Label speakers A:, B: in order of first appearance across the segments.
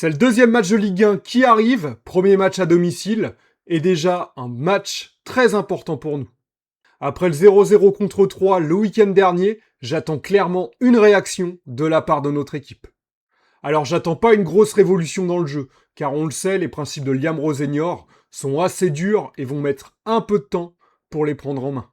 A: C'est le deuxième match de Ligue 1 qui arrive, premier match à domicile, et déjà un match très important pour nous. Après le 0-0 contre 3 le week-end dernier, j'attends clairement une réaction de la part de notre équipe. Alors j'attends pas une grosse révolution dans le jeu, car on le sait, les principes de Liam Rosenior sont assez durs et vont mettre un peu de temps pour les prendre en main.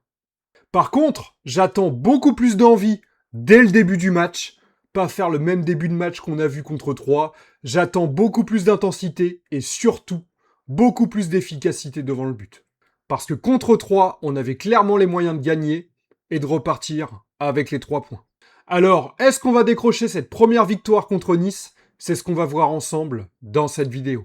A: Par contre, j'attends beaucoup plus d'envie dès le début du match, pas faire le même début de match qu'on a vu contre 3, j'attends beaucoup plus d'intensité et surtout beaucoup plus d'efficacité devant le but. Parce que contre 3, on avait clairement les moyens de gagner et de repartir avec les 3 points. Alors, est-ce qu'on va décrocher cette première victoire contre Nice? C'est ce qu'on va voir ensemble dans cette vidéo.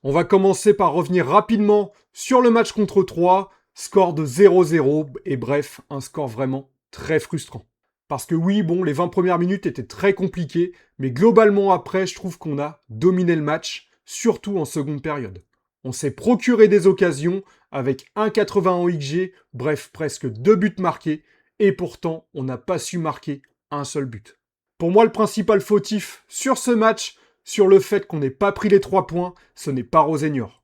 A: On va commencer par revenir rapidement sur le match contre 3, score de 0-0, et bref, un score vraiment très frustrant. Parce que oui, bon, les 20 premières minutes étaient très compliquées, mais globalement après, je trouve qu'on a dominé le match, surtout en seconde période. On s'est procuré des occasions avec 1,80 en XG, bref, presque 2 buts marqués, et pourtant, on n'a pas su marquer un seul but. Pour moi, le principal fautif sur ce match, sur le fait qu'on n'ait pas pris les 3 points, ce n'est pas Rosenior.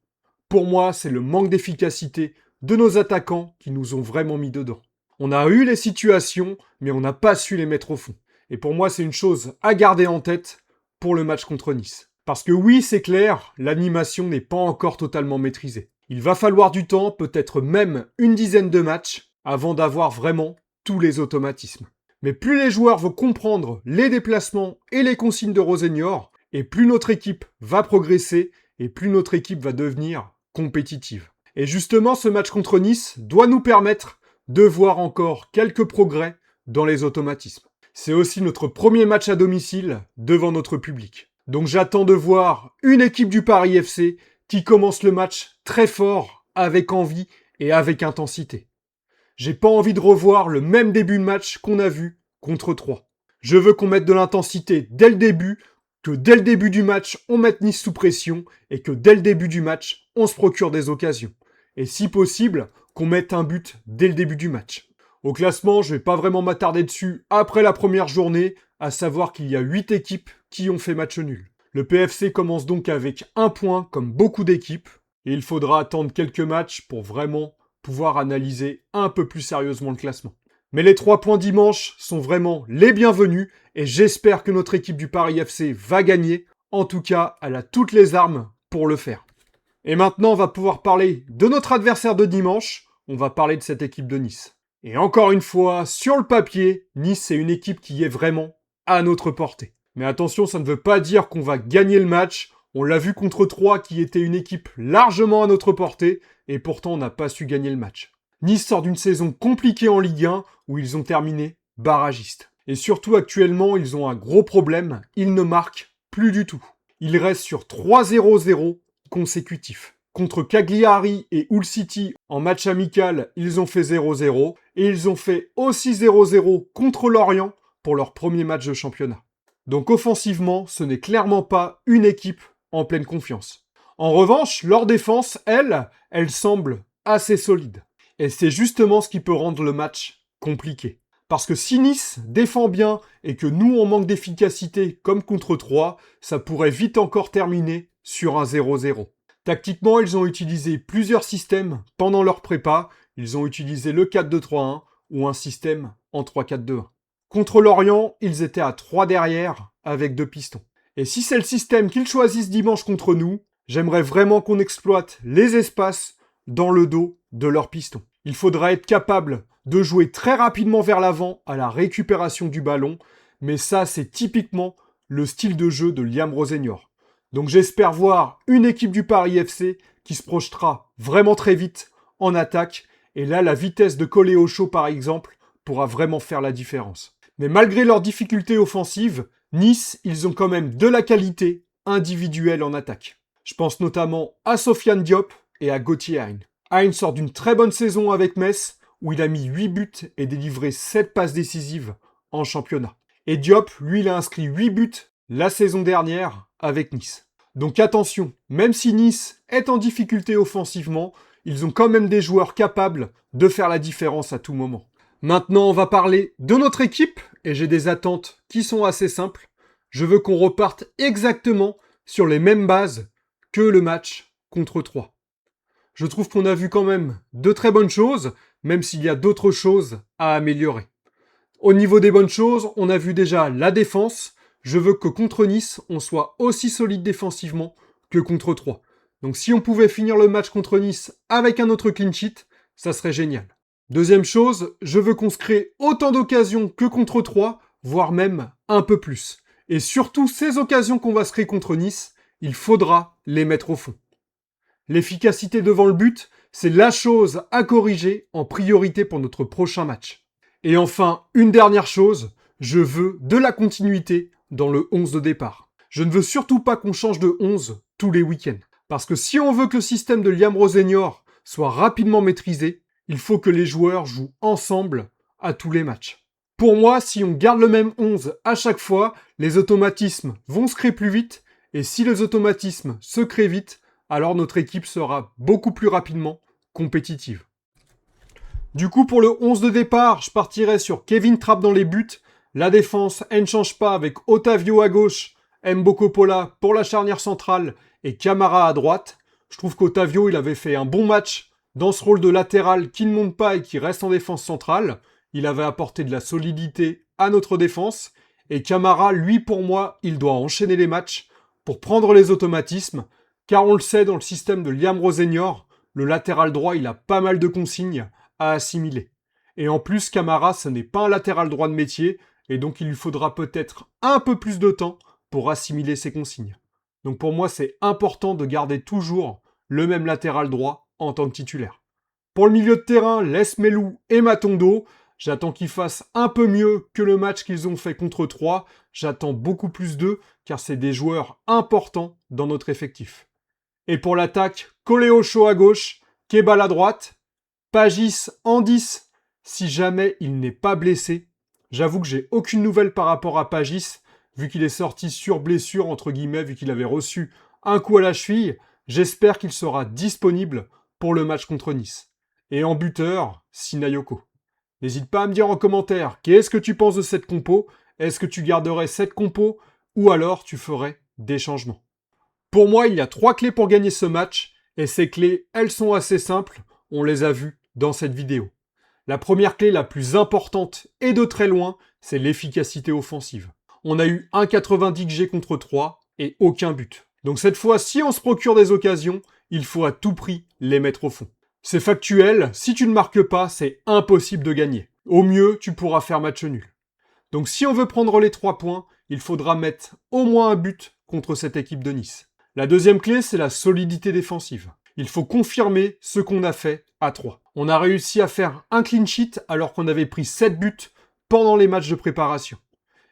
A: Pour moi, c'est le manque d'efficacité de nos attaquants qui nous ont vraiment mis dedans. On a eu les situations, mais on n'a pas su les mettre au fond. Et pour moi, c'est une chose à garder en tête pour le match contre Nice. Parce que oui, c'est clair, l'animation n'est pas encore totalement maîtrisée. Il va falloir du temps, peut-être même une dizaine de matchs, avant d'avoir vraiment tous les automatismes. Mais plus les joueurs vont comprendre les déplacements et les consignes de Rosenior, et plus notre équipe va progresser, et plus notre équipe va devenir compétitive. Et justement, ce match contre Nice doit nous permettre de voir encore quelques progrès dans les automatismes. C'est aussi notre premier match à domicile devant notre public. Donc j'attends de voir une équipe du Paris FC qui commence le match très fort, avec envie et avec intensité. J'ai pas envie de revoir le même début de match qu'on a vu contre 3. Je veux qu'on mette de l'intensité dès le début, que dès le début du match, on mette Nice sous pression et que dès le début du match, on se procure des occasions. Et si possible, qu'on mette un but dès le début du match. Au classement, je vais pas vraiment m'attarder dessus après la première journée, à savoir qu'il y a 8 équipes qui ont fait match nul. Le PFC commence donc avec 1 point comme beaucoup d'équipes, et il faudra attendre quelques matchs pour vraiment pouvoir analyser un peu plus sérieusement le classement. Mais les 3 points dimanche sont vraiment les bienvenus, et j'espère que notre équipe du Paris FC va gagner. En tout cas, elle a toutes les armes pour le faire. Et maintenant, on va pouvoir parler de notre adversaire de dimanche. On va parler de cette équipe de Nice. Et encore une fois, sur le papier, Nice, c'est une équipe qui est vraiment à notre portée. Mais attention, ça ne veut pas dire qu'on va gagner le match. On l'a vu contre 3, qui était une équipe largement à notre portée, et pourtant on n'a pas su gagner le match. Nice sort d'une saison compliquée en Ligue 1, où ils ont terminé barragistes. Et surtout, actuellement, ils ont un gros problème, ils ne marquent plus du tout. Ils restent sur 3-0-0 consécutifs. Contre Cagliari et Hull City, en match amical, ils ont fait 0-0, et ils ont fait aussi 0-0 contre Lorient pour leur premier match de championnat. Donc offensivement, ce n'est clairement pas une équipe en pleine confiance. En revanche, leur défense, elle semble assez solide. Et c'est justement ce qui peut rendre le match compliqué. Parce que si Nice défend bien et que nous on manque d'efficacité comme contre 3, ça pourrait vite encore terminer sur un 0-0. Tactiquement, ils ont utilisé plusieurs systèmes pendant leur prépa. Ils ont utilisé le 4-2-3-1 ou un système en 3-4-2-1. Contre Lorient, ils étaient à 3 derrière avec 2 pistons. Et si c'est le système qu'ils choisissent dimanche contre nous, j'aimerais vraiment qu'on exploite les espaces dans le dos de leurs pistons. Il faudra être capable de jouer très rapidement vers l'avant à la récupération du ballon, mais ça c'est typiquement le style de jeu de Liam Rosenior. Donc j'espère voir une équipe du Paris FC qui se projetera vraiment très vite en attaque, et là la vitesse de coller au chaud par exemple pourra vraiment faire la différence. Mais malgré leurs difficultés offensives, Nice, ils ont quand même de la qualité individuelle en attaque. Je pense notamment à Sofiane Diop et à Gauthier Hein. Hein sort d'une très bonne saison avec Metz, où il a mis 8 buts et délivré 7 passes décisives en championnat. Et Diop, lui, il a inscrit 8 buts la saison dernière avec Nice. Donc attention, même si Nice est en difficulté offensivement, ils ont quand même des joueurs capables de faire la différence à tout moment. Maintenant, on va parler de notre équipe, et j'ai des attentes qui sont assez simples. Je veux qu'on reparte exactement sur les mêmes bases que le match contre 3. Je trouve qu'on a vu quand même de très bonnes choses, même s'il y a d'autres choses à améliorer. Au niveau des bonnes choses, on a vu déjà la défense. Je veux que contre Nice, on soit aussi solide défensivement que contre 3. Donc si on pouvait finir le match contre Nice avec un autre clean sheet, ça serait génial. Deuxième chose, je veux qu'on se crée autant d'occasions que contre 3, voire même un peu plus. Et surtout, ces occasions qu'on va se créer contre Nice, il faudra les mettre au fond. L'efficacité devant le but, c'est la chose à corriger en priorité pour notre prochain match. Et enfin, une dernière chose, je veux de la continuité dans le 11 de départ. Je ne veux surtout pas qu'on change de 11 tous les week-ends. Parce que si on veut que le système de Liam Rossignol soit rapidement maîtrisé, il faut que les joueurs jouent ensemble à tous les matchs. Pour moi, si on garde le même 11 à chaque fois, les automatismes vont se créer plus vite, et si les automatismes se créent vite, alors notre équipe sera beaucoup plus rapidement compétitive. Du coup, pour le 11 de départ, je partirai sur Kevin Trapp dans les buts. La défense, elle ne change pas avec Otavio à gauche, Mbokopola pour la charnière centrale et Camara à droite. Je trouve qu'Otavio, il avait fait un bon match dans ce rôle de latéral qui ne monte pas et qui reste en défense centrale. Il avait apporté de la solidité à notre défense. Et Camara, lui, pour moi, il doit enchaîner les matchs pour prendre les automatismes. Car on le sait, dans le système de Liam Rossignol, le latéral droit, il a pas mal de consignes à assimiler. Et en plus, Camara, ce n'est pas un latéral droit de métier, et donc il lui faudra peut-être un peu plus de temps pour assimiler ses consignes. Donc pour moi, c'est important de garder toujours le même latéral droit en tant que titulaire. Pour le milieu de terrain, Les Melou et Matondo, j'attends qu'ils fassent un peu mieux que le match qu'ils ont fait contre 3. J'attends beaucoup plus d'eux, car c'est des joueurs importants dans notre effectif. Et pour l'attaque, Coléo Show à gauche, Kebal à droite, Pagis en 10, si jamais il n'est pas blessé. J'avoue que j'ai aucune nouvelle par rapport à Pagis, vu qu'il est sorti sur blessure, entre guillemets, vu qu'il avait reçu un coup à la cheville. J'espère qu'il sera disponible pour le match contre Nice. Et en buteur, Sinayoko. N'hésite pas à me dire en commentaire, qu'est-ce que tu penses de cette compo? Est-ce que tu garderais cette compo ou alors tu ferais des changements? Pour moi, il y a 3 clés pour gagner ce match, et ces clés, elles sont assez simples, on les a vues dans cette vidéo. La première clé la plus importante, et de très loin, c'est l'efficacité offensive. On a eu 1,90 XG contre 3, et aucun but. Donc cette fois, si on se procure des occasions, il faut à tout prix les mettre au fond. C'est factuel, si tu ne marques pas, c'est impossible de gagner. Au mieux, tu pourras faire match nul. Donc si on veut prendre les 3 points, il faudra mettre au moins un but contre cette équipe de Nice. La deuxième clé, c'est la solidité défensive. Il faut confirmer ce qu'on a fait à 3. On a réussi à faire un clean sheet alors qu'on avait pris 7 buts pendant les matchs de préparation.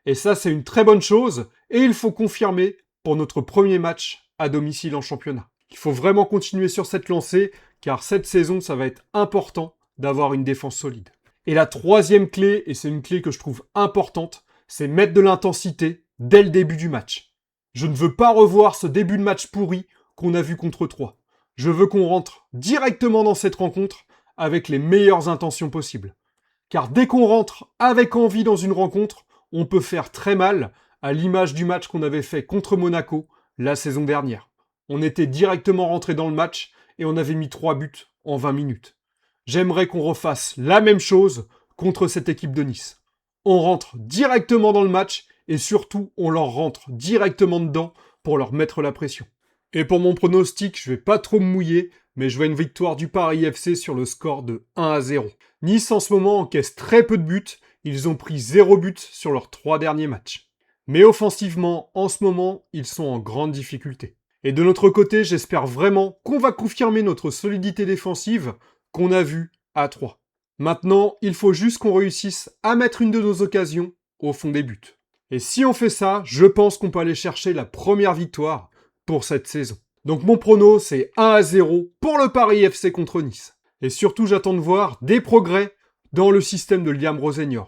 A: Et ça, c'est une très bonne chose, et il faut confirmer pour notre premier match à domicile en championnat. Il faut vraiment continuer sur cette lancée, car cette saison, ça va être important d'avoir une défense solide. Et la troisième clé, et c'est une clé que je trouve importante, c'est mettre de l'intensité dès le début du match. Je ne veux pas revoir ce début de match pourri qu'on a vu contre 3. Je veux qu'on rentre directement dans cette rencontre avec les meilleures intentions possibles. Car dès qu'on rentre avec envie dans une rencontre, on peut faire très mal, à l'image du match qu'on avait fait contre Monaco la saison dernière. On était directement rentré dans le match et on avait mis 3 buts en 20 minutes. J'aimerais qu'on refasse la même chose contre cette équipe de Nice. On rentre directement dans le match et surtout on leur rentre directement dedans pour leur mettre la pression. Et pour mon pronostic, je vais pas trop me mouiller, mais je vois une victoire du Paris FC sur le score de 1-0. Nice en ce moment encaisse très peu de buts, ils ont pris 0 but sur leurs 3 derniers matchs. Mais offensivement, en ce moment, ils sont en grande difficulté. Et de notre côté, j'espère vraiment qu'on va confirmer notre solidité défensive qu'on a vue à 3. Maintenant, il faut juste qu'on réussisse à mettre une de nos occasions au fond des buts. Et si on fait ça, je pense qu'on peut aller chercher la première victoire pour cette saison. Donc mon prono, c'est 1-0 pour le Paris FC contre Nice. Et surtout, j'attends de voir des progrès dans le système de Liam Rossignol.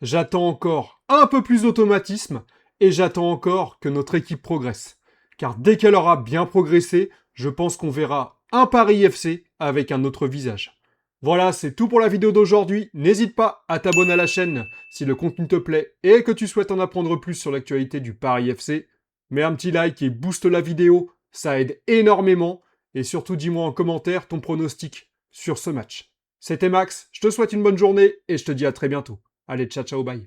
A: J'attends encore un peu plus d'automatisme et j'attends encore que notre équipe progresse. Car dès qu'elle aura bien progressé, je pense qu'on verra un Paris FC avec un autre visage. Voilà, c'est tout pour la vidéo d'aujourd'hui. N'hésite pas à t'abonner à la chaîne si le contenu te plaît et que tu souhaites en apprendre plus sur l'actualité du Paris FC. Mets un petit like et booste la vidéo, ça aide énormément. Et surtout, dis-moi en commentaire ton pronostic sur ce match. C'était Max, je te souhaite une bonne journée et je te dis à très bientôt. Allez, ciao ciao, bye.